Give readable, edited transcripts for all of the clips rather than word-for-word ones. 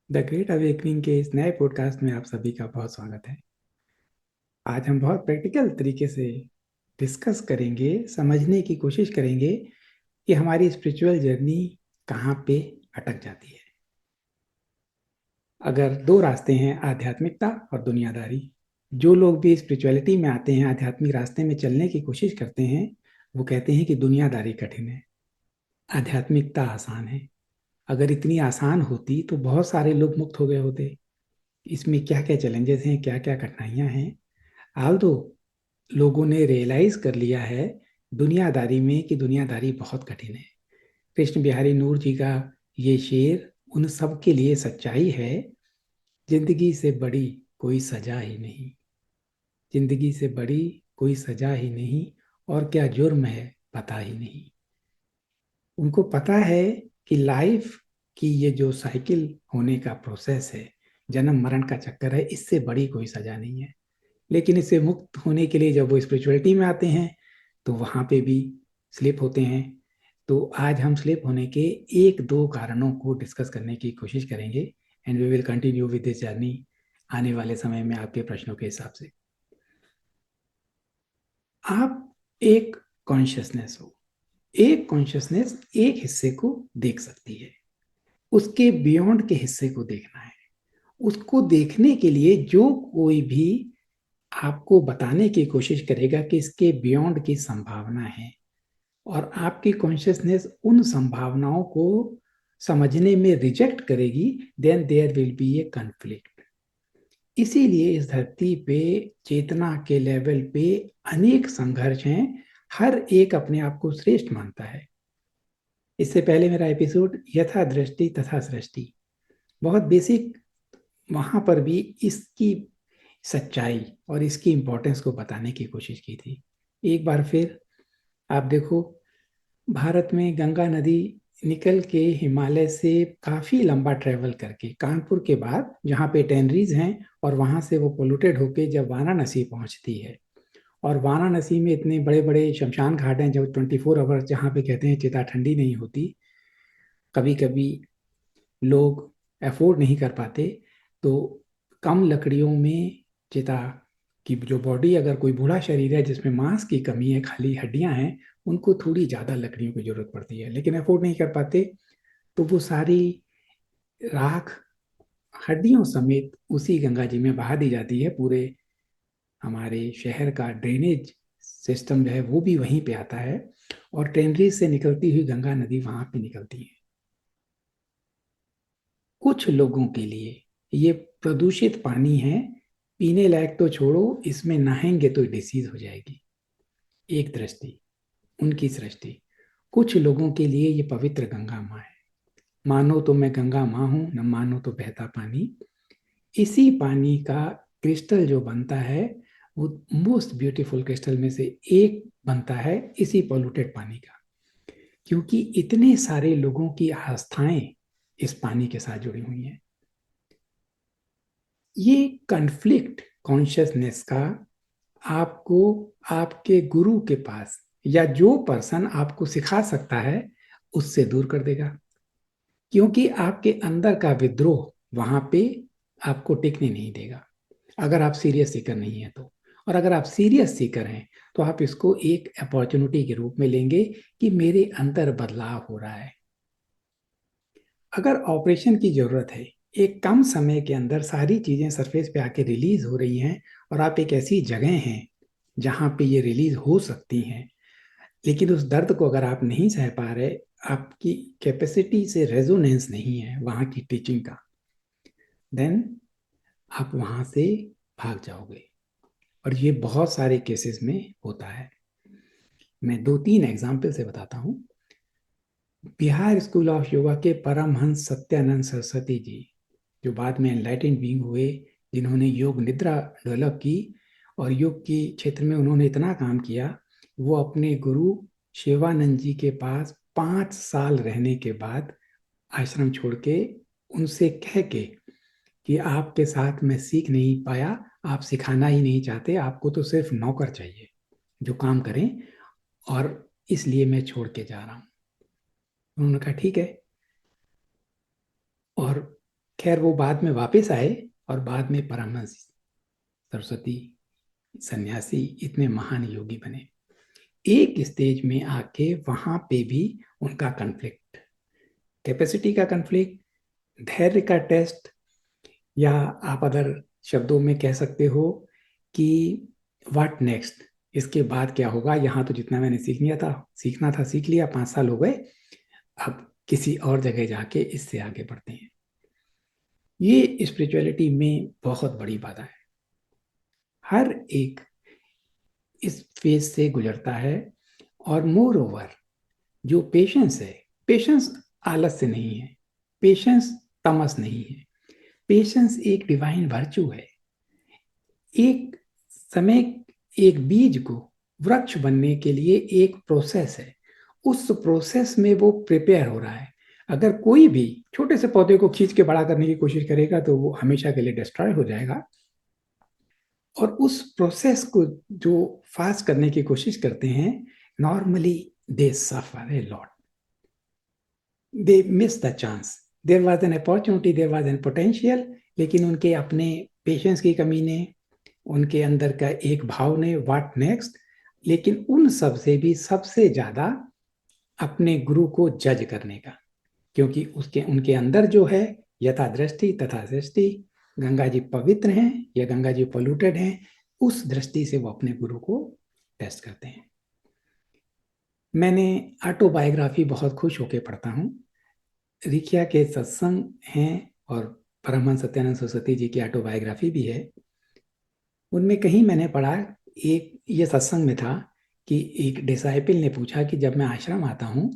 The great awakening के इस नए पॉडकास्ट में आप सभी का बहुत स्वागत है। आज हम बहुत प्रैक्टिकल तरीके से डिस्कस करेंगे, समझने की कोशिश करेंगे कि हमारी स्पिरिचुअल जर्नी कहाँ पे अटक जाती है। अगर दो रास्ते हैं, आध्यात्मिकता और दुनियादारी, जो लोग भी स्पिरिचुअलिटी में आते हैं, आध्यात्मिक रास्ते में चलने की कोशिश करते हैं, वो कहते हैं कि दुनियादारी कठिन है, आध्यात्मिकता आसान है। अगर इतनी आसान होती तो बहुत सारे लोग मुक्त हो गए होते। इसमें क्या क्या चैलेंजेस हैं, क्या क्या कठिनाइयां हैं, हाल तो लोगों ने रियलाइज कर लिया है दुनियादारी में कि दुनियादारी बहुत कठिन है। कृष्ण बिहारी नूर जी का ये शेर उन सब के लिए सच्चाई है। जिंदगी से बड़ी कोई सजा ही नहीं, जिंदगी से बड़ी कोई सजा ही नहीं, और क्या जुर्म है पता ही नहीं। उनको पता है कि लाइफ की ये जो साइकिल होने का प्रोसेस है, जन्म मरण का चक्कर है, इससे बड़ी कोई सजा नहीं है। लेकिन इससे मुक्त होने के लिए जब वो स्पिरिचुअलिटी में आते हैं तो वहां पे भी स्लिप होते हैं। तो आज हम स्लिप होने के एक दो कारणों को डिस्कस करने की कोशिश करेंगे, and we will continue with this journey आने वाले समय में आपके प्रश्नों के हिसाब से। आप एक कॉन्शियसनेस हो, एक कॉन्शियसनेस एक हिस्से को देख सकती है, उसके बियॉन्ड के हिस्से को देखना है। उसको देखने के लिए जो कोई भी आपको बताने की कोशिश करेगा कि इसके बियॉन्ड की संभावना है, और आपकी कॉन्शियसनेस उन संभावनाओं को समझने में रिजेक्ट करेगी, then there will be a conflict. इसीलिए इस धरती पे चेतना के लेवल पे अनेक संघर्ष हैं। हर एक अपने आप को श्रेष्ठ मानता है। इससे पहले मेरा एपिसोड यथा दृष्टि तथा सृष्टि, बहुत बेसिक, वहां पर भी इसकी सच्चाई और इसकी इंपॉर्टेंस को बताने की कोशिश की थी। एक बार फिर आप देखो, भारत में गंगा नदी निकल के हिमालय से काफी लंबा ट्रेवल करके कानपुर के बाद, जहाँ पे टेनरीज हैं, और वहां से वो पोल्यूटेड होके जब वाराणसी पहुंचती है, और वाराणसी में इतने बड़े बड़े शमशान घाट हैं जो 24 आवर्स, जहाँ पे कहते हैं चिता ठंडी नहीं होती, कभी कभी लोग अफोर्ड नहीं कर पाते, तो कम लकड़ियों में चिता की जो बॉडी, अगर कोई बूढ़ा शरीर है जिसमें मांस की कमी है, खाली हड्डियां हैं, उनको थोड़ी ज़्यादा लकड़ियों की जरूरत पड़ती है, लेकिन अफोर्ड नहीं कर पाते। तो वो सारी राख हड्डियों समेत उसी गंगा जी में बहा दी जाती है। पूरे हमारे शहर का ड्रेनेज सिस्टम जो है वो भी वहीं पे आता है, और टेनरीज से निकलती हुई गंगा नदी वहां पे निकलती है। कुछ लोगों के लिए ये प्रदूषित पानी है, पीने लायक तो छोड़ो, इसमें नहाएंगे तो डिसीज हो जाएगी। एक दृष्टि, उनकी सृष्टि। कुछ लोगों के लिए ये पवित्र गंगा माँ है। मानो तो मैं गंगा माँ हूं, न मानो तो बहता पानी। इसी पानी का क्रिस्टल जो बनता है, वो मोस्ट ब्यूटीफुल क्रिस्टल में से एक बनता है इसी पोल्यूटेड पानी का, क्योंकि इतने सारे लोगों की आस्थाएं इस पानी के साथ जुड़ी हुई हैं। ये कन्फ्लिक्ट कॉन्शियसनेस का आपको आपके गुरु के पास, या जो पर्सन आपको सिखा सकता है, उससे दूर कर देगा, क्योंकि आपके अंदर का विद्रोह वहां पे आपको टिकने नहीं देगा, अगर आप सीरियस सीकर नहीं है तो। और अगर आप सीरियस सीकर हैं तो आप इसको एक अपॉर्चुनिटी के रूप में लेंगे कि मेरे अंदर बदलाव हो रहा है। अगर ऑपरेशन की जरूरत है, एक कम समय के अंदर सारी चीजें सरफेस पे आके रिलीज हो रही हैं, और आप एक ऐसी जगह हैं जहां पे ये रिलीज हो सकती हैं, लेकिन उस दर्द को अगर आप नहीं सह पा रहे, आपकी कैपेसिटी से रेजोनेंस नहीं है वहां की टीचिंग का, देन आप वहां से भाग जाओगे। और ये बहुत सारे केसेस में होता है। मैं दो तीन एग्जाम्पल से बताता हूँ। बिहार स्कूल ऑफ योगा के परमहंस सत्यानंद सरस्वती जी, जो बाद में एनलाइटेंड बीइंग हुए, जिन्होंने योग निद्रा डेवलप की, और योग के क्षेत्र में उन्होंने इतना काम किया, वो अपने गुरु शिवानंद जी के पास 5 साल रहने के बाद आश्रम छोड़ के, उनसे कह के कि आपके साथ मैं सीख नहीं पाया, आप सिखाना ही नहीं चाहते, आपको तो सिर्फ नौकर चाहिए जो काम करें, और इसलिए मैं छोड़ के जा रहा हूँ। उन्होंने कहा ठीक है। और खैर वो बाद में वापस आए और बाद में परमहंस सरस्वती सन्यासी इतने महान योगी बने। एक स्टेज में आके वहां पे भी उनका कन्फ्लिक्ट, कैपेसिटी का कन्फ्लिक्ट, धैर्य का टेस्ट, या आप अदर शब्दों में कह सकते हो कि व्हाट नेक्स्ट, इसके बाद क्या होगा। यहाँ तो जितना मैंने सीखना था सीख लिया, 5 साल हो गए, अब किसी और जगह जाके इससे आगे बढ़ते हैं। ये स्पिरिचुअलिटी में बहुत बड़ी बाधा है। हर एक इस फेज से गुजरता है। और मोर ओवर, जो पेशेंस है, पेशेंस आलस से नहीं है, पेशेंस तमस नहीं है, पेशेंस एक डिवाइन वर्च्यू है। एक समय, एक बीज को वृक्ष बनने के लिए एक प्रोसेस है, उस प्रोसेस में वो प्रिपेयर हो रहा है। अगर कोई भी छोटे से पौधे को खींच के बड़ा करने की कोशिश करेगा तो वो हमेशा के लिए डिस्ट्रॉय हो जाएगा। और उस प्रोसेस को जो फास्ट करने की कोशिश करते हैं, normally they suffer a lot, they miss the chance. There was an opportunity, there was an potential, लेकिन उनके अपने पेशेंस की कमी ने, उनके अंदर का एक भाव ने, व्हाट नेक्स्ट। लेकिन उन सब से भी सबसे ज्यादा अपने गुरु को जज करने का, क्योंकि उसके उनके अंदर जो है, यथा दृष्टि तथा सृष्टि, गंगा जी पवित्र हैं या गंगा जी पोल्यूटेड हैं, उस दृष्टि से वो अपने गुरु को टेस्ट करते हैं। मैंने ऑटोबायोग्राफी बहुत खुश होकर पढ़ता हूँ। रिखिया के सत्संग हैं और परमहंस सत्यानंद सरस्वती जी की ऑटोबायोग्राफी भी है। उनमें कहीं मैंने पढ़ा, एक ये सत्संग में था कि एक डिसाइपल ने पूछा कि जब मैं आश्रम आता हूँ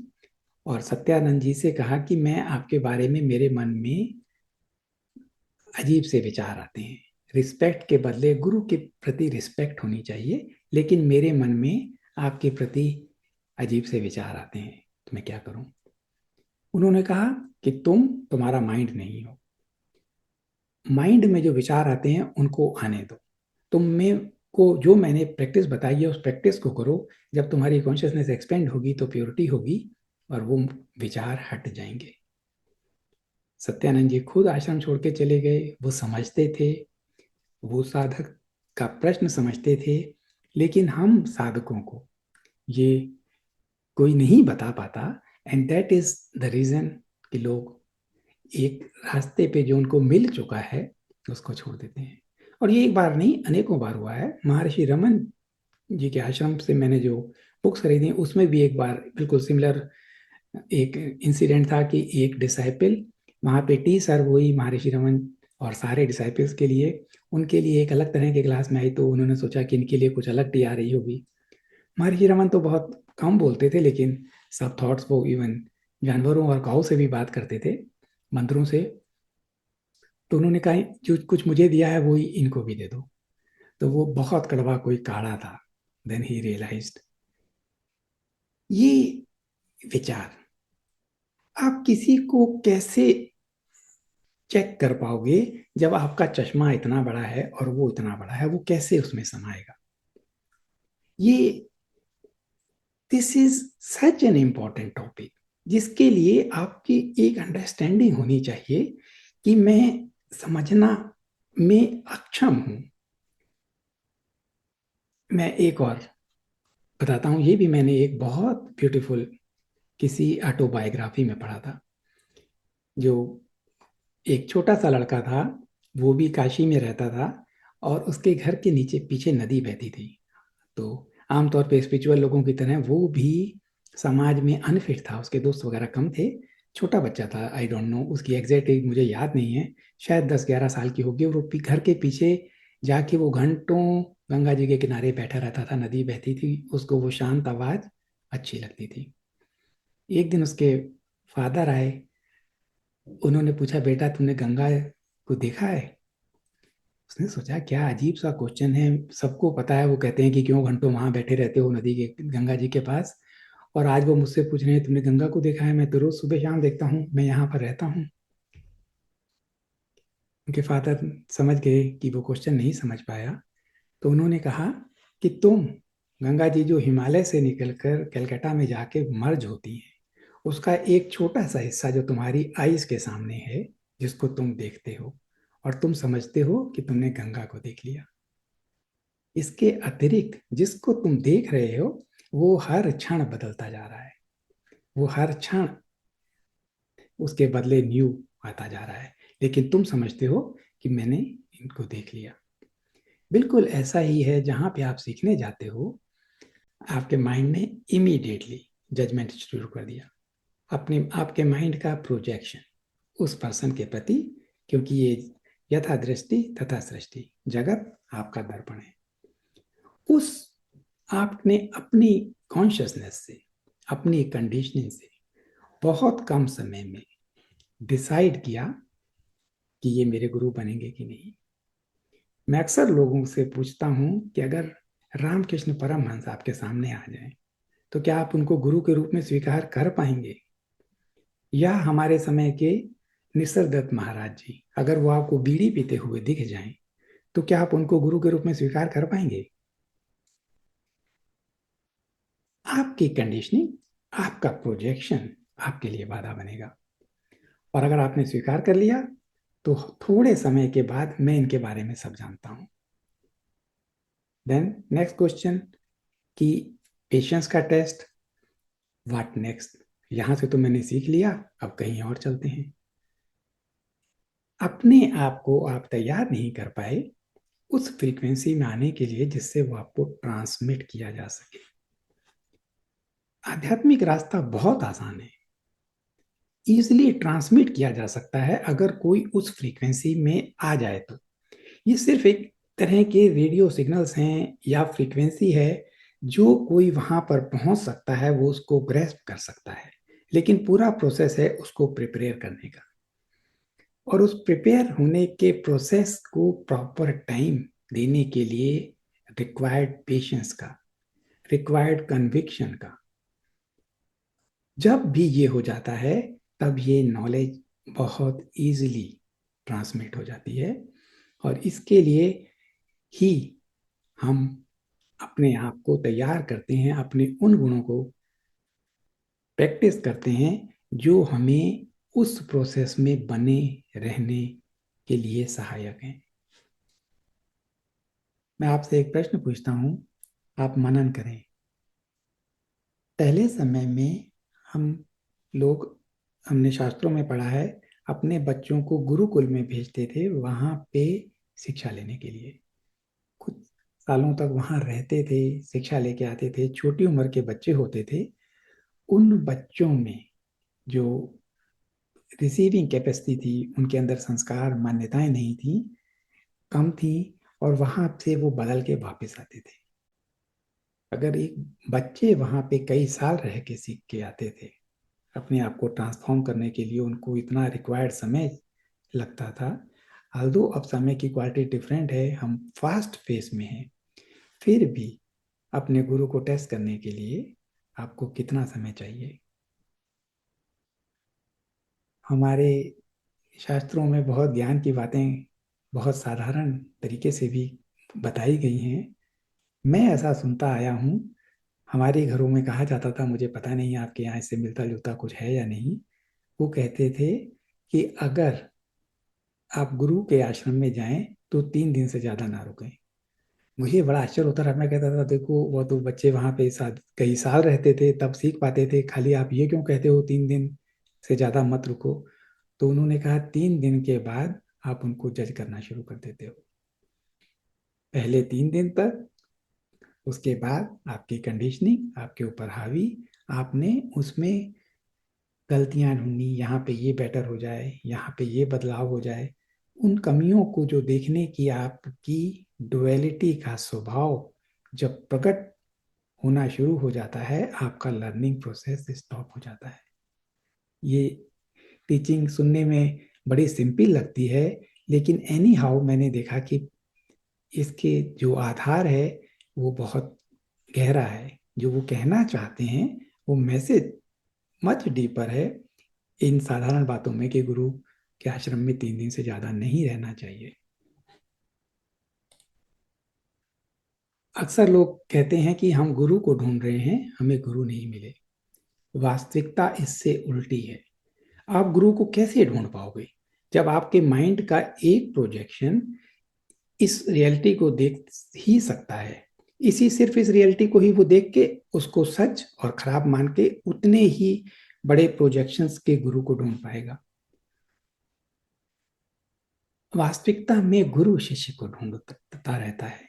और सत्यानंद जी से कहा कि मैं आपके बारे में, मेरे मन में अजीब से विचार आते हैं, रिस्पेक्ट के बदले गुरु के प्रति रिस्पेक्ट होनी चाहिए, लेकिन मेरे मन में आपके प्रति अजीब से विचार आते हैं, तो मैं क्या करूं। उन्होंने कहा कि तुम्हारा माइंड नहीं हो, माइंड में जो विचार आते हैं उनको आने दो, तुम में को जो मैंने प्रैक्टिस बताई है उस प्रैक्टिस को करो। जब तुम्हारी कॉन्शियसनेस एक्सपेंड होगी तो प्योरिटी होगी और वो विचार हट जाएंगे। सत्यानंद जी खुद आश्रम छोड़ के चले गए, वो समझते थे, वो साधक का प्रश्न समझते थे, लेकिन हम साधकों को ये कोई नहीं बता पाता। And that is the reason कि लोग एक रास्ते पे जो उनको मिल चुका है उसको छोड़ देते हैं। और ये एक बार नहीं, अनेकों बार हुआ है। महर्षि रमन जी के आश्रम से मैंने जो बुक्स खरीदी उसमें भी एक बार बिल्कुल सिमिलर एक इंसिडेंट था कि एक डिसाइपल, वहाँ पे टी सर्व हुई महर्षि रमन और सारे डिसाइपल्स के लिए, उनके लिए एक अलग तरह के क्लास में आई, तो उन्होंने सोचा कि इनके लिए कुछ अलग टी आ रही होगी। महर्षि रमन तो बहुत कम बोलते थे, लेकिन सब थॉट्स वो इवन जानवरों और काऊ से भी बात करते थे, मंत्रों से। तो उन्होंने कहा जो कुछ मुझे दिया है वही इनको भी दे दो। तो वो बहुत कड़वा कोई काढ़ा था। देन ही रियलाइज्ड, ये विचार आप किसी को कैसे चेक कर पाओगे जब आपका चश्मा इतना बड़ा है और वो इतना बड़ा है, वो कैसे उसमें समाएगा। ये this is such an important topic, जिसके लिए आपकी एक अंडरस्टैंडिंग होनी चाहिए कि मैं समझना में अक्षम हूं। मैं एक और बताता हूँ, ये भी मैंने एक बहुत ब्यूटीफुल किसी ऑटोबायोग्राफी में पढ़ा था। जो एक छोटा सा लड़का था, वो भी काशी में रहता था और उसके घर के नीचे पीछे नदी बहती थी। तो आमतौर पे स्पिरिचुअल लोगों की तरह वो भी समाज में अनफिट था, उसके दोस्त वगैरह कम थे। छोटा बच्चा था, आई डोंट नो उसकी एग्जैक्ट एज मुझे याद नहीं है, शायद 10-11 साल की होगी। और वो घर के पीछे जाके वो घंटों गंगा जी के किनारे बैठा रहता था, नदी बहती थी, उसको वो शांत आवाज अच्छी लगती थी। एक दिन उसके फादर आए, उन्होंने पूछा बेटा तुमने गंगा को देखा है। उसने सोचा क्या अजीब सा क्वेश्चन है, सबको पता है, वो कहते हैं कि क्यों घंटों वहां बैठे रहते हो नदी के, गंगा जी के पास, और आज वो मुझसे पूछ रहे हैं तुमने गंगा को देखा है। मैं तो रोज सुबह शाम देखता हूँ, मैं यहाँ पर रहता हूँ। उनके फादर समझ गए कि वो क्वेश्चन नहीं समझ पाया, तो उन्होंने कहा कि तुम, गंगा जी जो हिमालय से निकलकर कलकत्ता में जाके मर्ज होती है, उसका एक छोटा सा हिस्सा जो तुम्हारी आईज के सामने है, जिसको तुम देखते हो और तुम समझते हो कि तुमने गंगा को देख लिया। इसके अतिरिक्त जिसको तुम देख रहे हो वो हर क्षण बदलता जा रहा है, वो हर क्षण उसके बदले न्यू आता जा रहा है, लेकिन तुम समझते हो कि मैंने इनको देख लिया। बिल्कुल ऐसा ही है जहां पे आप सीखने जाते हो, आपके माइंड ने इमीडिएटली जजमेंट शुरू कर दिया, अपने आपके माइंड का प्रोजेक्शन उस पर्सन के प्रति, क्योंकि ये यथा दृष्टि तथा सृष्टि, जगत आपका दर्पण है। उस आपने अपनी कॉन्शियसनेस से, अपनी कंडीशनिंग से बहुत कम समय में डिसाइड किया कि ये मेरे गुरु बनेंगे कि नहीं। मैं अक्सर लोगों से पूछता हूं कि अगर रामकृष्ण परमहंस आपके सामने आ जाएं तो क्या आप उनको गुरु के रूप में स्वीकार कर पाएंगे? या हमारे समय के निसर्गदत्त महाराज जी, अगर वो आपको बीड़ी पीते हुए दिख जाएं तो क्या आप उनको गुरु के रूप में स्वीकार कर पाएंगे? आपकी कंडीशनिंग, आपका प्रोजेक्शन आपके लिए बाधा बनेगा। और अगर आपने स्वीकार कर लिया तो थोड़े समय के बाद मैं इनके बारे में सब जानता हूं। देन नेक्स्ट क्वेश्चन कि पेशेंस का टेस्ट, व्हाट नेक्स्ट? यहां से तो मैंने सीख लिया, अब कहीं और चलते हैं। अपने आप को आप तैयार नहीं कर पाए उस फ्रीक्वेंसी में आने के लिए जिससे वो आपको ट्रांसमिट किया जा सके। आध्यात्मिक रास्ता बहुत आसान है, इजिली ट्रांसमिट किया जा सकता है अगर कोई उस फ्रीक्वेंसी में आ जाए तो। ये सिर्फ एक तरह के रेडियो सिग्नल्स हैं या फ्रीक्वेंसी है, जो कोई वहां पर पहुंच सकता है वो उसको ग्रैस्प कर सकता है, लेकिन पूरा प्रोसेस है उसको प्रिपेयर करने का। और उस प्रिपेयर होने के प्रोसेस को प्रॉपर टाइम देने के लिए रिक्वायर्ड पेशेंस का, रिक्वायर्ड कन्विक्शन का। जब भी ये हो जाता है तब ये नॉलेज बहुत इजीली ट्रांसमिट हो जाती है। और इसके लिए ही हम अपने आप को तैयार करते हैं, अपने उन गुणों को प्रैक्टिस करते हैं जो हमें उस प्रोसेस में बने रहने के लिए सहायक हैं। मैं आपसे एक प्रश्न पूछता हूं, आप मनन करें। पहले समय में हम लोग, हमने शास्त्रों में पढ़ा है, अपने बच्चों को गुरुकुल में भेजते थे वहां पे शिक्षा लेने के लिए। कुछ सालों तक वहां रहते थे, शिक्षा लेके आते थे। छोटी उम्र के बच्चे होते थे, उन बच्चों में जो रिसीविंग कैपेसिटी थी, उनके अंदर संस्कार मान्यताएं नहीं थी, कम थी, और वहां से वो बदल के वापस आते थे। अगर एक बच्चे वहां पे कई साल रह के सीख के आते थे, अपने आप को ट्रांसफॉर्म करने के लिए उनको इतना रिक्वायर्ड समय लगता था। आल्दो अब समय की क्वालिटी डिफरेंट है, हम फास्ट फेस में हैं, फिर भी अपने गुरु को टेस्ट करने के लिए आपको कितना समय चाहिए? हमारे शास्त्रों में बहुत ज्ञान की बातें बहुत साधारण तरीके से भी बताई गई हैं। मैं ऐसा सुनता आया हूँ, हमारे घरों में कहा जाता था, मुझे पता नहीं आपके यहाँ इससे मिलता जुलता कुछ है या नहीं। वो कहते थे कि अगर आप गुरु के आश्रम में जाएं तो 3 दिन से ज्यादा ना रुकें। मुझे बड़ा आश्चर्य होता रहा, मैं कहता था देखो वो तो बच्चे वहां पे कई साल रहते थे तब सीख पाते थे, खाली आप ये क्यों कहते हो 3 दिन से ज्यादा मत रुको? तो उन्होंने कहा 3 दिन के बाद आप उनको जज करना शुरू कर देते हो। पहले 3 दिन तक, उसके बाद आपकी कंडीशनिंग आपके ऊपर हावी, आपने उसमें गलतियां ढूंढनी, यहाँ पे ये बेटर हो जाए, यहाँ पे ये बदलाव हो जाए। उन कमियों को जो देखने की आपकी डुअलिटी का स्वभाव जब प्रकट होना शुरू हो जाता है, आपका लर्निंग प्रोसेस स्टॉप हो जाता है। ये टीचिंग सुनने में बड़ी सिंपल लगती है, लेकिन एनी हाउ मैंने देखा कि इसके जो आधार है वो बहुत गहरा है। जो वो कहना चाहते हैं वो मैसेज मच डीपर है इन साधारण बातों में कि गुरु के आश्रम में 3 दिन से ज्यादा नहीं रहना चाहिए। अक्सर लोग कहते हैं कि हम गुरु को ढूंढ रहे हैं, हमें गुरु नहीं मिले। वास्तविकता इससे उल्टी है। आप गुरु को कैसे ढूंढ पाओगे जब आपके माइंड का एक प्रोजेक्शन इस रियलिटी को देख ही सकता है, इसी सिर्फ इस रियलिटी को ही वो देख के उसको सच और खराब मान के उतने ही बड़े प्रोजेक्शंस के गुरु को ढूंढ पाएगा। वास्तविकता में गुरु शिष्य को ढूंढता रहता है।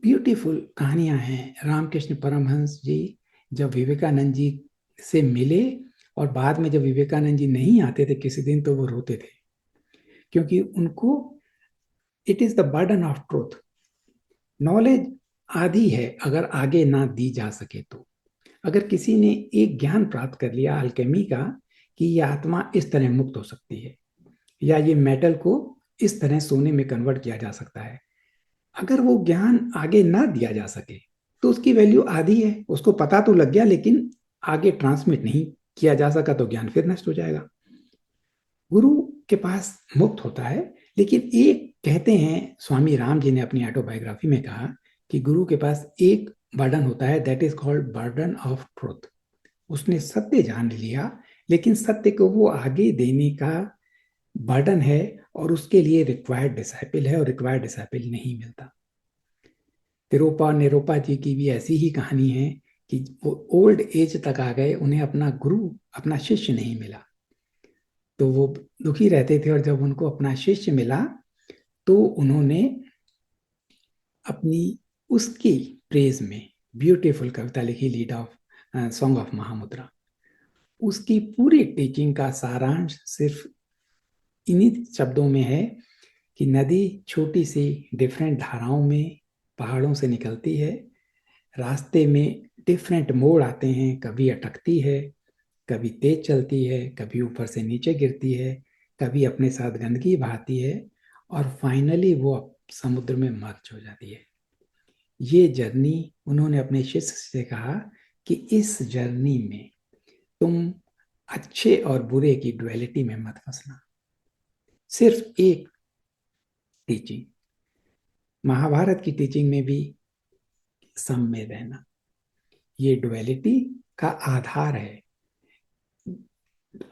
ब्यूटीफुल कहानियां हैं। रामकृष्ण परमहंस जी जब विवेकानंद जी से मिले और बाद में जब विवेकानंद जी नहीं आते थे किसी दिन, तो वो रोते थे, क्योंकि उनको it is the burden of truth. Knowledge आधी है अगर आगे ना दी जा सके तो। अगर किसी ने एक ज्ञान प्राप्त कर लिया अल्केमी का कि ये आत्मा इस तरह मुक्त हो सकती है, या ये मेटल को इस तरह सोने में कन्वर्ट किया जा सकता है, अगर वो ज्ञान आगे ना दिया जा सके तो उसकी वैल्यू आधी है। उसको पता तो लग गया, लेकिन आगे ट्रांसमिट नहीं किया जा सका तो ज्ञान फिर नष्ट हो जाएगा। गुरु के पास मुक्त होता है, लेकिन एक कहते हैं, स्वामी राम जी ने अपनी ऑटोबायोग्राफी में कहा कि गुरु के पास एक बर्डन होता है, that is called burden of truth. उसने सत्य जान लिया, लेकिन सत्य को वो आगे देने का बर्डन है, और उसके लिए रिक्वायर्ड डिसाइपल है, और रिक्वायर्ड डिसाइपल नहीं मिलता। तिरुपा निरूपा जी की भी ऐसी ही कहानी है कि वो ओल्ड एज तक आ गए, उन्हें अपना गुरु, अपना शिष्य नहीं मिला, तो वो दुखी रहते थे। और जब उनको अपना शिष्य मिला तो उन्होंने अपनी उसकी प्रेज में ब्यूटीफुल कविता लिखी, lead of song of Mahamudra. उसकी पूरी टीचिंग का सारांश सिर्फ इन्हीं शब्दों में है कि नदी छोटी सी डिफरेंट धाराओं में पहाड़ों से निकलती है, रास्ते में डिफरेंट मोड़ आते हैं, कभी अटकती है, कभी तेज चलती है, कभी ऊपर से नीचे गिरती है, कभी अपने साथ गंदगी बहाती है, और फाइनली वो समुद्र में मर्ज हो जाती है। ये जर्नी, उन्होंने अपने शिष्य से कहा कि इस जर्नी में तुम अच्छे और बुरे की डुअलिटी में मत फंसना। सिर्फ एक टीचिंग, महाभारत की टीचिंग में भी सम में रहना, ये डुअलिटी का आधार है।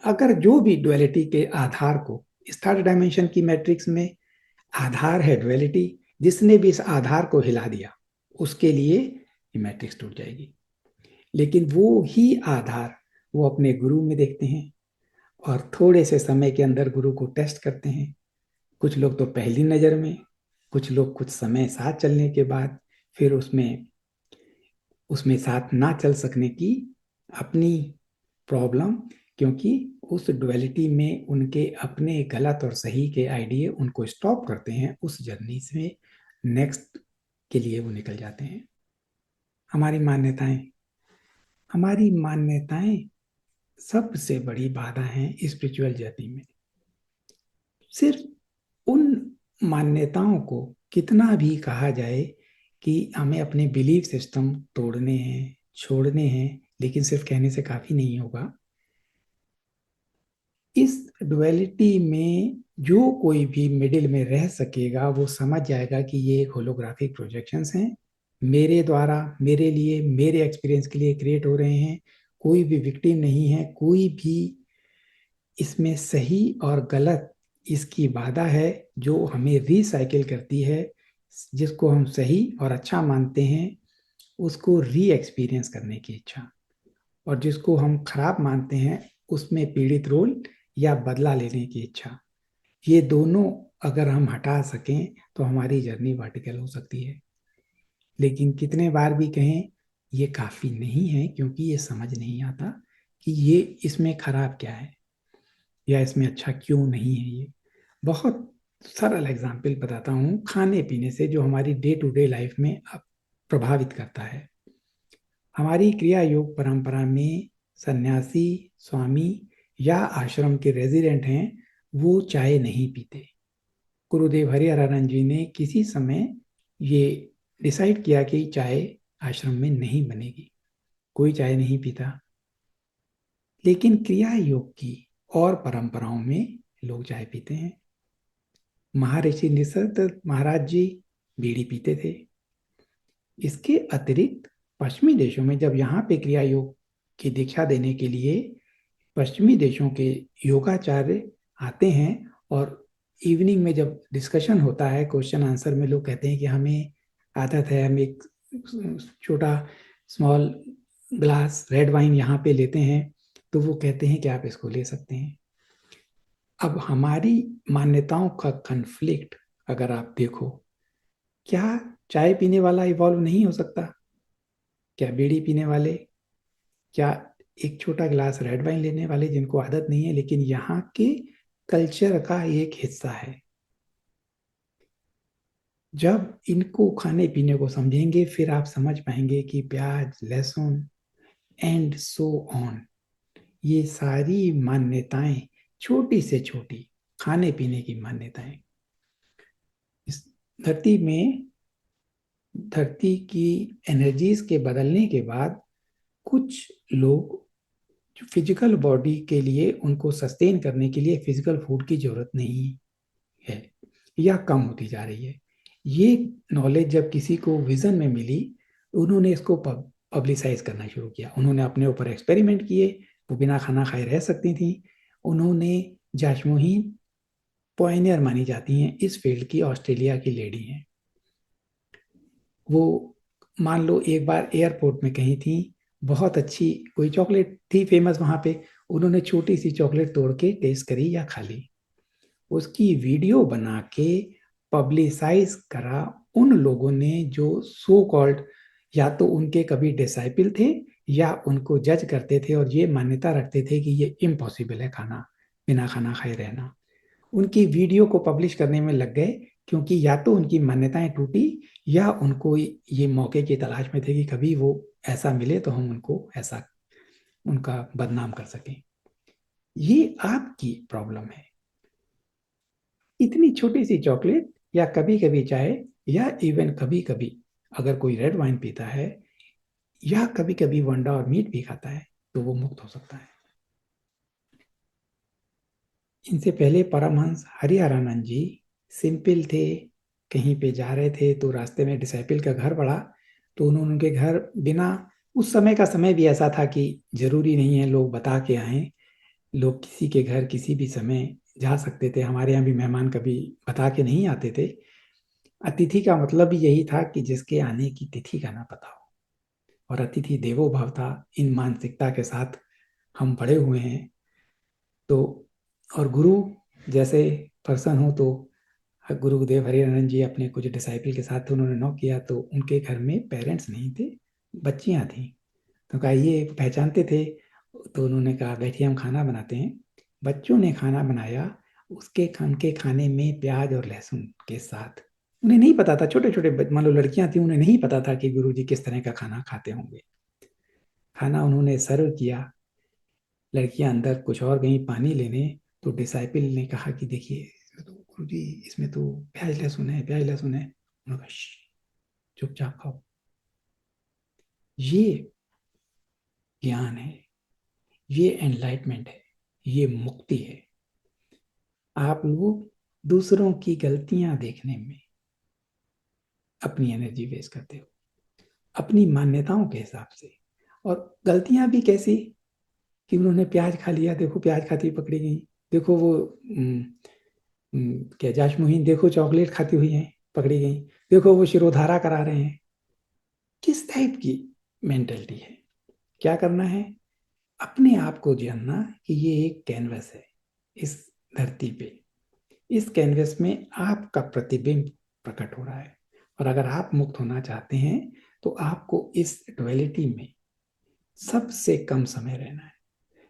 अगर जो भी डुअलिटी के आधार को, इस थर्ड डायमेंशन की मैट्रिक्स में आधार है डुअलिटी, जिसने भी इस आधार को हिला दिया उसके लिए ये मैट्रिक्स टूट जाएगी। लेकिन वो ही आधार वो अपने गुरु में देखते हैं, और थोड़े से समय के अंदर गुरु को टेस्ट करते हैं। कुछ लोग तो पहली नज़र में, कुछ लोग कुछ समय साथ चलने के बाद, फिर उसमें उसमें साथ ना चल सकने की अपनी प्रॉब्लम, क्योंकि उस डुअलिटी में उनके अपने गलत और सही के आइडिया उनको स्टॉप करते हैं, उस जर्नी से नेक्स्ट के लिए वो निकल जाते हैं। हमारी मान्यताएं, हमारी मान्यताएं सबसे बड़ी बाधा है स्पिरिचुअल जर्नी में। सिर्फ उन मान्यताओं को कितना भी कहा जाए कि हमें अपने बिलीफ सिस्टम तोड़ने हैं, छोड़ने हैं, लेकिन सिर्फ कहने से काफी नहीं होगा। इस डुअलिटी में जो कोई भी मिडिल में रह सकेगा वो समझ जाएगा कि ये एक होलोग्राफिक प्रोजेक्शंस हैं, मेरे द्वारा, मेरे लिए, मेरे एक्सपीरियंस के लिए क्रिएट हो रहे हैं। कोई भी विक्टिम नहीं है, कोई भी इसमें सही और गलत इसकी बाधा है जो हमें रिसाइकिल करती है। जिसको हम सही और अच्छा मानते हैं उसको री एक्सपीरियंस करने की इच्छा, और जिसको हम खराब मानते हैं उसमें पीड़ित रोल या बदला लेने की इच्छा। ये दोनों अगर हम हटा सकें तो हमारी जर्नी वर्टिकल हो सकती है। लेकिन कितने बार भी कहें, ये काफ़ी नहीं है, क्योंकि ये समझ नहीं आता कि ये इसमें खराब क्या है या इसमें अच्छा क्यों नहीं है। ये बहुत सरल एग्जाम्पल बताता हूँ, खाने पीने से जो हमारी डे टू डे लाइफ में प्रभावित करता है। हमारी क्रिया योग परंपरा में सन्यासी, स्वामी या आश्रम के रेजिडेंट हैं, वो चाय नहीं पीते। गुरुदेव हरिहरानंद जी ने किसी समय ये डिसाइड किया कि चाय आश्रम में नहीं बनेगी, कोई चाय नहीं पीता। लेकिन क्रिया योग की और परंपराओं में लोग चाय पीते हैं। महर्षि निसर्ग महाराज जी बीड़ी पीते थे। इसके अतिरिक्त पश्चिमी देशों में जब यहाँ पे क्रिया योग की दीक्षा देने के लिए पश्चिमी देशों के योगाचार्य आते हैं और इवनिंग में जब डिस्कशन होता है, क्वेश्चन आंसर में लोग कहते हैं कि हमें आदत है, हम एक छोटा स्मॉल ग्लास रेड वाइन यहाँ पे लेते हैं, तो वो कहते हैं कि आप इसको ले सकते हैं। अब हमारी मान्यताओं का कन्फ्लिक्ट अगर आप देखो, क्या चाय पीने वाला इवॉल्व नहीं हो सकता? क्या बीड़ी पीने वाले, क्या एक छोटा गिलास रेड वाइन लेने वाले जिनको आदत नहीं है लेकिन यहाँ के कल्चर का एक हिस्सा है, जब इनको खाने पीने को समझेंगे फिर आप समझ पाएंगे कि प्याज, लहसुन एंड सो ऑन, ये सारी मान्यताएं, छोटी से छोटी खाने पीने की मान्यताएं, इस धरती में, धरती की एनर्जीज के बदलने के बाद कुछ लोग फिजिकल बॉडी के लिए, उनको सस्टेन करने के लिए फिजिकल फूड की जरूरत नहीं है या कम होती जा रही है। ये नॉलेज जब किसी को विजन में मिली, उन्होंने इसको पब्लिसाइज करना शुरू किया। उन्होंने अपने ऊपर एक्सपेरिमेंट किए, वो बिना खाना खाए रह सकती थी। उन्होंने जाशमोहीन पॉयनियर मानी जाती हैं इस फील्ड की, ऑस्ट्रेलिया की लेडी हैं वो। मान लो एक बार एयरपोर्ट में कहीं थी, बहुत अच्छी कोई चॉकलेट थी फेमस वहां पे, उन्होंने छोटी सी चॉकलेट तोड़ के टेस्ट करी या खा ली, उसकी वीडियो बना के पब्लिसाइज करा उन लोगों ने जो सो कॉल्ड या तो उनके कभी डिसाइपल थे या उनको जज करते थे और ये मान्यता रखते थे कि ये इम्पॉसिबल है खाना, बिना खाना खाए रहना। उनकी वीडियो को पब्लिश करने में लग गए, क्योंकि या तो उनकी मान्यताएं टूटी या उनको ये मौके की तलाश में थे कि कभी वो ऐसा मिले तो हम उनको ऐसा उनका बदनाम कर सकें। ये आपकी प्रॉब्लम है। इतनी छोटी सी चॉकलेट या कभी कभी चाय या इवन कभी कभी अगर कोई रेड वाइन पीता है या कभी कभी वंडा और मीट भी खाता है तो वो मुक्त हो सकता है। इनसे पहले परमहंस हरिहरानंद जी सिंपल थे, कहीं पे जा रहे थे तो रास्ते में डिसाइपल का घर पड़ा, तो उन्होंने उनके घर बिना, उस समय का समय भी ऐसा था कि जरूरी नहीं है लोग बता के आए, लोग किसी के घर किसी भी समय जा सकते थे। हमारे यहाँ भी मेहमान कभी बता के नहीं आते थे। अतिथि का मतलब भी यही था कि जिसके आने की तिथि का ना पता हो, और अतिथि देवो भव था, इन मानसिकता के साथ हम बड़े हुए हैं। तो और गुरु जैसे पर्सन हो तो गुरुदेव हरिहरानंद जी अपने कुछ डिसाइपल के साथ थे, उन्होंने नॉक किया तो उनके घर में पेरेंट्स नहीं थे, बच्चियां थी। तो कहा ये पहचानते थे, तो उन्होंने कहा बैठिए हम खाना बनाते हैं। बच्चों ने खाना बनाया, उसके उनके खाने में प्याज और लहसुन के साथ, उन्हें नहीं पता था, छोटे छोटे मान लो लड़कियां थी, उन्हें नहीं पता था कि गुरुजी किस तरह का खाना खाते होंगे। खाना उन्होंने सर्व किया, लड़कियां अंदर कुछ और गई पानी लेने, तो डिसाइपल ने कहा कि देखिए तो गुरुजी इसमें तो प्याज लहसुन है, प्याज लहसुन है। उन्होंने कहा चुपचाप खाओ। ये ज्ञान है, ये एनलाइटमेंट है, ये मुक्ति है। आप लोग दूसरों की गलतियां देखने में अपनी एनर्जी वेस्ट करते हो, अपनी मान्यताओं के हिसाब से। और गलतियां भी कैसी, कि उन्होंने प्याज खा लिया, देखो प्याज खाती हुई पकड़ी गई, देखो वो क्या जाशमुहीन देखो चॉकलेट खाती हुई है पकड़ी गई, देखो वो शिरोधारा करा रहे हैं। किस टाइप की मेंटेलिटी है? क्या करना है? अपने आप को जानना कि ये एक कैनवस है इस धरती पे, इस कैनवस में आपका प्रतिबिंब प्रकट हो रहा है। और अगर आप मुक्त होना चाहते हैं तो आपको इस ड्युअलिटी में सबसे कम समय रहना है।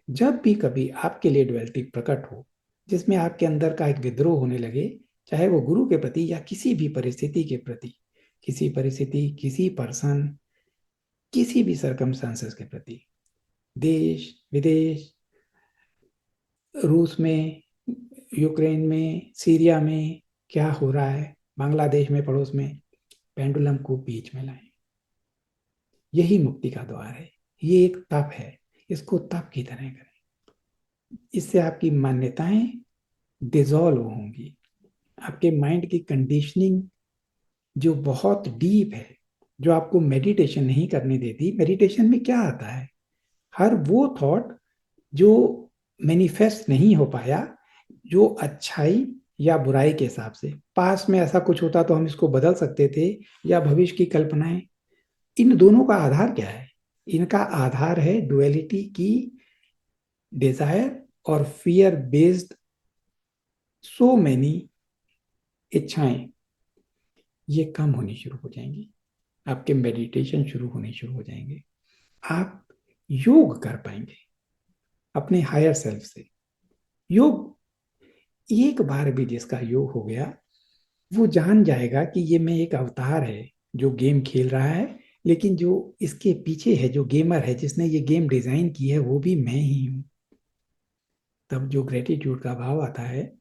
जब भी कभी आपके लिए ड्युअलिटी प्रकट हो, जिसमें आपके अंदर का एक विद्रोह होने लगे, चाहे वो गुरु के प्रति या किसी भी परिस्थिति के प्रति, किसी परिस्थिति, किसी पर्सन, किसी भी सरकमस्टांसेस के प्रति, देश विदेश, रूस में, यूक्रेन में, सीरिया में क्या हो रहा है, बांग्लादेश में पड़ोस में, पेंडुलम को बीच में लाएं। यही मुक्ति का द्वार है। ये एक तप है, इसको तप की तरह करें। इससे आपकी मान्यताएं डिजॉल्व होंगी, आपके माइंड की कंडीशनिंग जो बहुत डीप है, जो आपको मेडिटेशन नहीं करने देती। मेडिटेशन में क्या आता है, हर वो थॉट जो मैनिफेस्ट नहीं हो पाया, जो अच्छाई या बुराई के हिसाब से, पास में ऐसा कुछ होता तो हम इसको बदल सकते थे, या भविष्य की कल्पनाएं, इन दोनों का आधार क्या है? इनका आधार है डुअलिटी की डिजायर और फियर बेस्ड सो मैनी इच्छाएं, ये कम होनी शुरू हो जाएंगी। आपके मेडिटेशन शुरू होने शुरू हो जाएंगे। आप योग कर पाएंगे अपने हायर सेल्फ से। योग, एक बार भी जिसका योग हो गया, वो जान जाएगा कि ये मैं एक अवतार है जो गेम खेल रहा है, लेकिन जो इसके पीछे है, जो गेमर है, जिसने ये गेम डिजाइन की है, वो भी मैं ही हूं। तब जो ग्रेटिट्यूड का भाव आता है,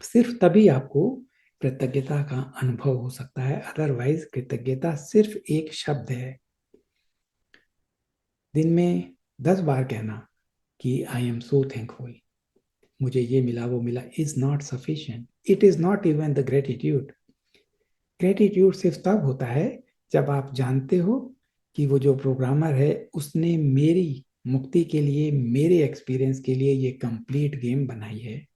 सिर्फ तभी आपको कृतज्ञता का अनुभव हो सकता है। अदरवाइज कृतज्ञता सिर्फ एक शब्द है। दिन में 10 बार कहना कि आई एम सो थैंकफुल, मुझे ये मिला वो मिला, is not sufficient. It is not even the gratitude. Gratitude सिर्फ तब होता है जब आप जानते हो कि वो जो प्रोग्रामर है, उसने मेरी मुक्ति के लिए, मेरे एक्सपीरियंस के लिए ये कंप्लीट गेम बनाई है।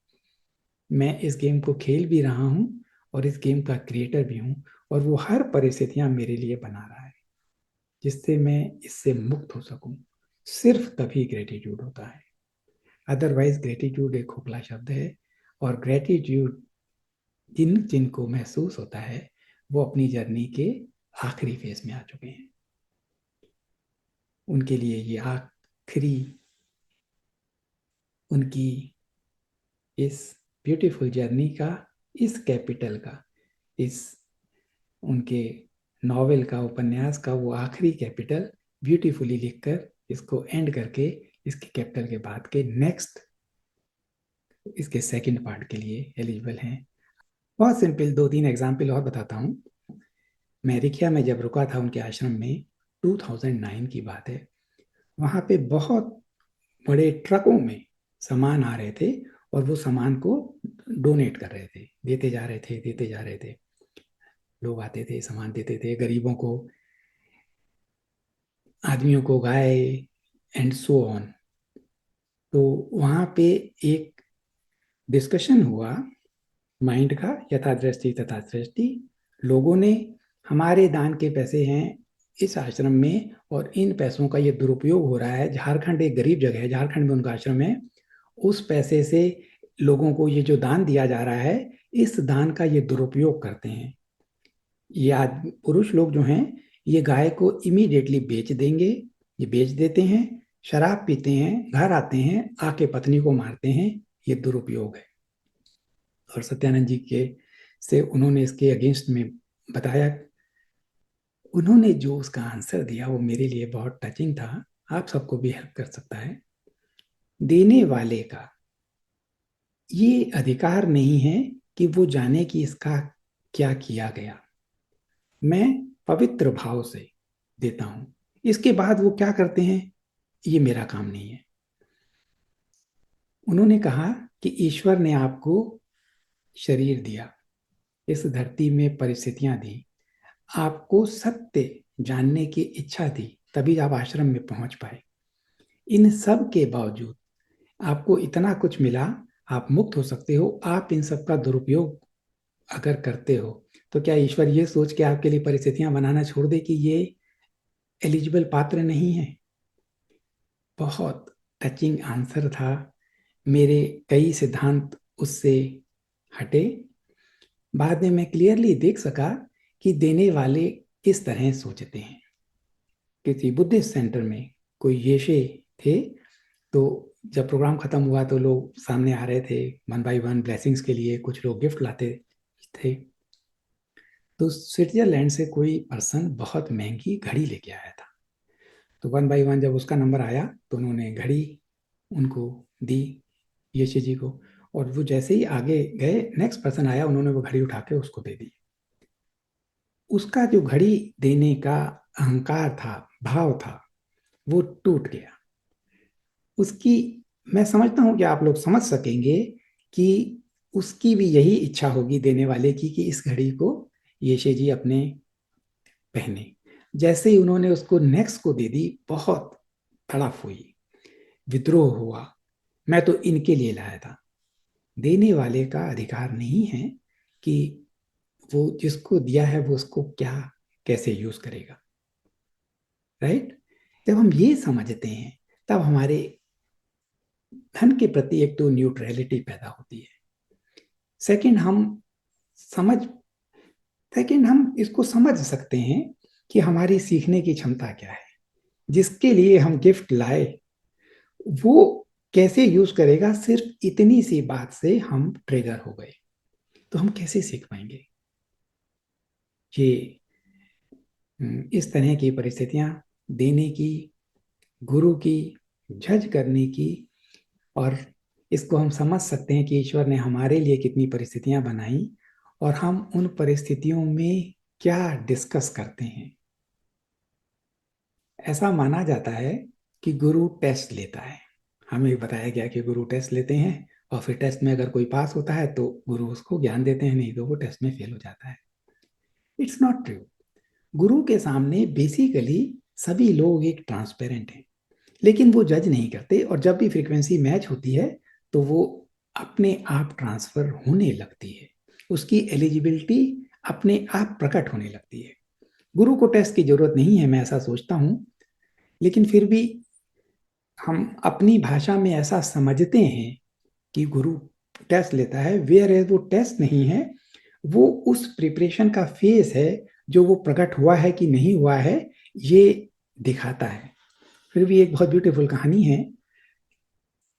मैं इस गेम को खेल भी रहा हूँ और इस गेम का क्रिएटर भी हूँ, और वो हर परिस्थितियां मेरे लिए बना रहा है जिससे मैं इससे मुक्त हो सकूं। सिर्फ तभी ग्रेटिट्यूड होता है। अदरवाइज ग्रेटिट्यूड एक खोखला शब्द है। और ग्रेटिट्यूड जिन जिनको महसूस होता है, वो अपनी जर्नी के आखिरी फेज में आ चुके हैं। उनके लिए ये आखिरी, उनकी इस ब्यूटीफुल जर्नी का, इस कैपिटल का, इस उनके नॉवेल का, उपन्यास का वो आखिरी कैपिटल ब्यूटीफुली लिखकर इसको एंड करके, इसके कैपिटल के बाद के नेक्स्ट, इसके सेकंड पार्ट के लिए एलिजिबल हैं। बहुत सिंपल 2-3 एग्जाम्पल और बताता हूँ। मैरिकिया में जब रुका था उनके आश्रम में, 2009 की बात है। वहाँ पे बहुत बड़े ट्रकों में सामान आ रहे थे, और वो सामान को डोनेट कर रहे थे, देते जा रहे थे, देते जा रहे थे। लोग आते थे, सामान देते थे, गरीबों को, आदमियों को, गाय, एंड सो ऑन। तो वहाँ पे एक डिस्कशन हुआ माइंड का, यथा दृष्टि तथा सृष्टि। लोगों ने, हमारे दान के पैसे हैं इस आश्रम में, और इन पैसों का ये दुरुपयोग हो रहा है। झारखंड एक गरीब जगह है, झारखंड में उनका आश्रम है। उस पैसे से लोगों को ये जो दान दिया जा रहा है, इस दान का ये दुरुपयोग करते हैं। ये पुरुष लोग जो हैं, ये गाय को इमीडिएटली बेच देंगे, ये बेच देते हैं, शराब पीते हैं, घर आते हैं, आके पत्नी को मारते हैं। ये दुरुपयोग है। और सत्यानंद जी के से उन्होंने इसके अगेंस्ट में बताया। उन्होंने जो उसका आंसर दिया वो मेरे लिए बहुत टचिंग था। आप सबको भी हेल्प कर सकता है। देने वाले का ये अधिकार नहीं है कि वो जाने कि इसका क्या किया गया। मैं पवित्र भाव से देता हूं। इसके बाद वो क्या करते हैं, ये मेरा काम नहीं है। उन्होंने कहा कि ईश्वर ने आपको शरीर दिया, इस धरती में परिस्थितियां दी, आपको सत्य जानने की इच्छा थी, तभी आप आश्रम में पहुंच पाए। इन सब के बावजूद आपको इतना कुछ मिला, आप मुक्त हो सकते हो। आप इन सब का दुरुपयोग अगर करते हो, तो क्या ईश्वर ये सोच के आपके लिए परिस्थितियां बनाना छोड़ दे कि ये एलिजिबल पात्र नहीं है? बहुत टचिंग आंसर था। मेरे कई सिद्धांत उससे हटे। बाद में मैं क्लियरली देख सका कि देने वाले किस तरह सोचते हैं। किसी बुद्धिस्ट सेंटर में कोई येशे थे, तो जब प्रोग्राम खत्म हुआ तो लोग सामने आ रहे थे, 1 बाय 1 ब्लेसिंग्स के लिए। कुछ लोग गिफ्ट लाते थे। तो स्विट्जरलैंड से कोई पर्सन बहुत महंगी घड़ी लेके आया था। तो 1 बाय 1 जब उसका नंबर आया, तो उन्होंने घड़ी उनको दी, येशे जी को। और वो जैसे ही आगे गए, नेक्स्ट पर्सन आया, उन्होंने वो घड़ी उठा के उसको दे दी। उसका जो घड़ी देने का अहंकार था, भाव था, वो टूट गया। उसकी, मैं समझता हूं कि आप लोग समझ सकेंगे कि उसकी भी यही इच्छा होगी देने वाले की, कि इस घड़ी को येशे जी अपने पहने। जैसे ही उन्होंने उसको नेक्स्ट को दे दी, बहुत तड़फ हुई, विद्रोह हुआ। मैं तो इनके लिए लाया था, देने वाले का अधिकार नहीं है कि वो जिसको दिया है वो उसको क्या कैसे यूज करेगा। राइट? जब हम ये समझते हैं तब हमारे धन के प्रति एक तो न्यूट्रलिटी पैदा होती है। सेकंड हम समझ सेकंड हम इसको समझ सकते हैं कि हमारी सीखने की क्षमता क्या है। जिसके लिए हम गिफ्ट लाए वो कैसे यूज करेगा, सिर्फ इतनी सी बात से हम ट्रिगर हो गए, तो हम कैसे सीख पाएंगे। ये इस तरह की परिस्थितियां देने की, गुरु की, जज करने की, और इसको हम समझ सकते हैं कि ईश्वर ने हमारे लिए कितनी परिस्थितियां बनाई और हम उन परिस्थितियों में क्या डिस्कस करते हैं। ऐसा माना जाता है कि गुरु टेस्ट लेता है। हमें बताया गया कि गुरु टेस्ट लेते हैं और फिर टेस्ट में अगर कोई पास होता है तो गुरु उसको ज्ञान देते हैं, नहीं तो वो टेस्ट में फेल हो जाता है। It's not true. गुरु के सामने बेसिकली सभी लोग एक ट्रांसपेरेंट हैं, लेकिन वो जज नहीं करते, और जब भी फ्रीक्वेंसी मैच होती है तो वो अपने आप ट्रांसफर होने लगती है, उसकी एलिजिबिलिटी अपने आप प्रकट होने लगती है। गुरु को टेस्ट की जरूरत नहीं है, मैं ऐसा सोचता हूं, लेकिन फिर भी हम अपनी भाषा में ऐसा समझते हैं कि गुरु टेस्ट लेता है, वेयर एज वो टेस्ट नहीं है, वो उस प्रिपरेशन का फेस है जो वो प्रकट हुआ है कि नहीं हुआ है ये दिखाता है। फिर भी एक बहुत ब्यूटीफुल कहानी है।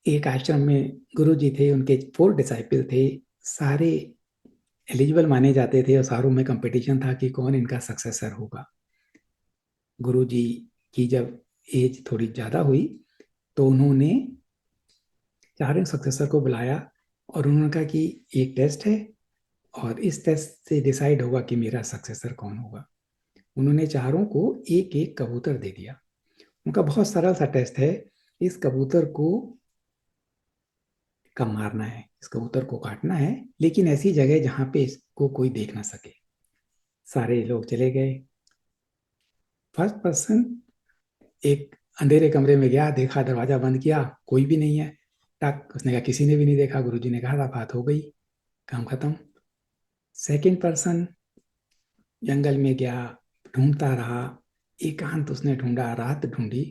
एक आश्रम में गुरु जी थे, उनके 4 डिसाइपल थे, सारे एलिजिबल माने जाते थे और सारों में कंपटीशन था कि कौन इनका सक्सेसर होगा। गुरु जी की जब एज थोड़ी ज़्यादा हुई तो उन्होंने चारों सक्सेसर को बुलाया और उन्होंने कहा कि एक टेस्ट है और इस टेस्ट से डिसाइड होगा कि मेरा सक्सेसर कौन होगा। उन्होंने चारों को एक एक कबूतर दे दिया। उनका बहुत सरल सा टेस्ट है, इस कबूतर को कब मारना है, इस कबूतर को काटना है, लेकिन ऐसी जगह जहां पे इसको कोई देख ना सके। सारे लोग चले गए। फर्स्ट पर्सन एक अंधेरे कमरे में गया, देखा, दरवाजा बंद किया, कोई भी नहीं है। टक, उसने कहा किसी ने भी नहीं देखा। गुरुजी ने कहा था बात हो गई, काम खत्म। सेकंड पर्सन जंगल में गया, ढूंढता रहा, एकांत उसने ढूंढा, रात ढूंढी,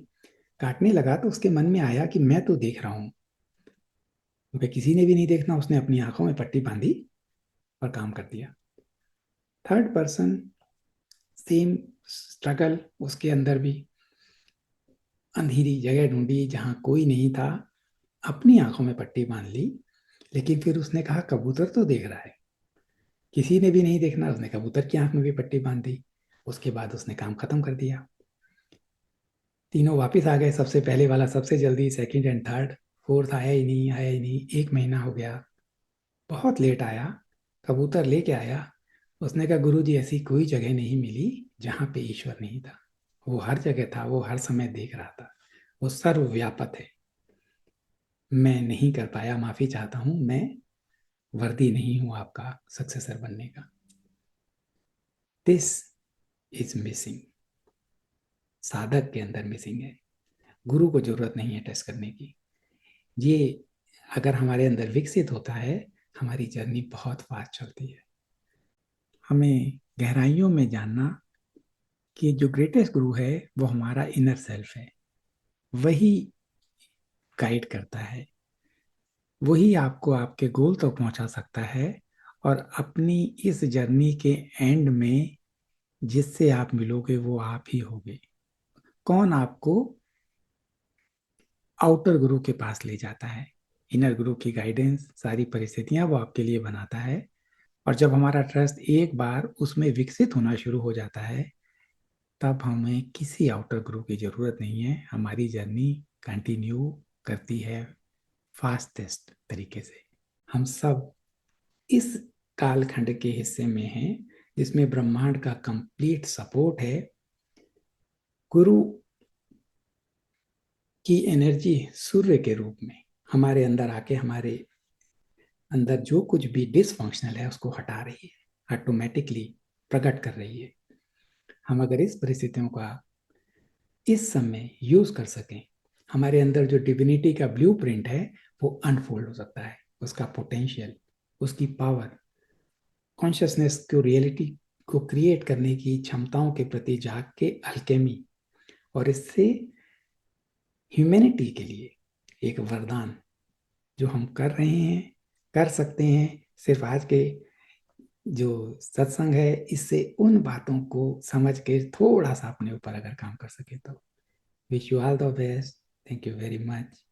काटने लगा तो उसके मन में आया कि मैं तो देख रहा हूं, क्योंकि किसी ने भी नहीं देखना, उसने अपनी आंखों में पट्टी बांधी और काम कर दिया। थर्ड पर्सन सेम स्ट्रगल, उसके अंदर भी अंधेरी जगह ढूंढी जहां कोई नहीं था, अपनी आंखों में पट्टी बांध ली, लेकिन फिर उसने कहा कबूतर तो देख रहा है, किसी ने भी नहीं देखना, उसने कबूतर की आंख में भी पट्टी बांध दी। उसके बाद उसने काम खत्म कर दिया। तीनों वापस आ गए, सबसे पहले वाला सबसे जल्दी, सेकंड एंड थर्ड। फोर्थ आया ही नहीं, आया ही नहीं, 1 महीना हो गया, बहुत लेट आया। कबूतर लेके आया, उसने कहा गुरुजी ऐसी कोई जगह नहीं मिली जहां पे ईश्वर नहीं था, वो हर जगह था, वो हर समय देख रहा था, वो सर्वव्यापक है। मैं नहीं कर पाया, माफी चाहता हूं, मैं वर्दी नहीं हूं आपका सक्सेसर बनने का। दिस इज मिसिंग, साधक के अंदर मिसिंग है। गुरु को जरूरत नहीं है टेस्ट करने की। ये अगर हमारे अंदर विकसित होता है, हमारी जर्नी बहुत फास्ट चलती है। हमें गहराइयों में जानना कि जो ग्रेटेस्ट गुरु है वो हमारा इनर सेल्फ है, वही गाइड करता है, वही आपको आपके गोल तक पहुंचा सकता है। और अपनी इस जर्नी के एंड में जिससे आप मिलोगे वो आप ही होगे। कौन आपको आउटर गुरु के पास ले जाता है, इनर गुरु की गाइडेंस, सारी परिस्थितियां वो आपके लिए बनाता है। और जब हमारा ट्रस्ट एक बार उसमें विकसित होना शुरू हो जाता है, तब हमें किसी आउटर गुरु की जरूरत नहीं है, हमारी जर्नी कंटिन्यू करती है फास्टेस्ट तरीके से। हम सब इस कालखंड के हिस्से में हैं जिसमें ब्रह्मांड का कंप्लीट सपोर्ट है। गुरु की एनर्जी सूर्य के रूप में हमारे अंदर आके हमारे अंदर जो कुछ भी डिसफंक्शनल है उसको हटा रही है, ऑटोमेटिकली प्रकट कर रही है। हम अगर इस परिस्थितियों का इस समय यूज कर सकें, हमारे अंदर जो डिविनिटी का ब्लूप्रिंट है वो अनफोल्ड हो सकता है। उसका पोटेंशियल, उसकी पावर, कॉन्शियसनेस को रियलिटी को क्रिएट करने की क्षमताओं के प्रति जाग के अल्केमी, और इससे ह्यूमैनिटी के लिए एक वरदान जो हम कर रहे हैं, कर सकते हैं। सिर्फ आज के जो सत्संग है, इससे उन बातों को समझ के थोड़ा सा अपने ऊपर अगर काम कर सके तो। Wish you all the best. Thank you very much.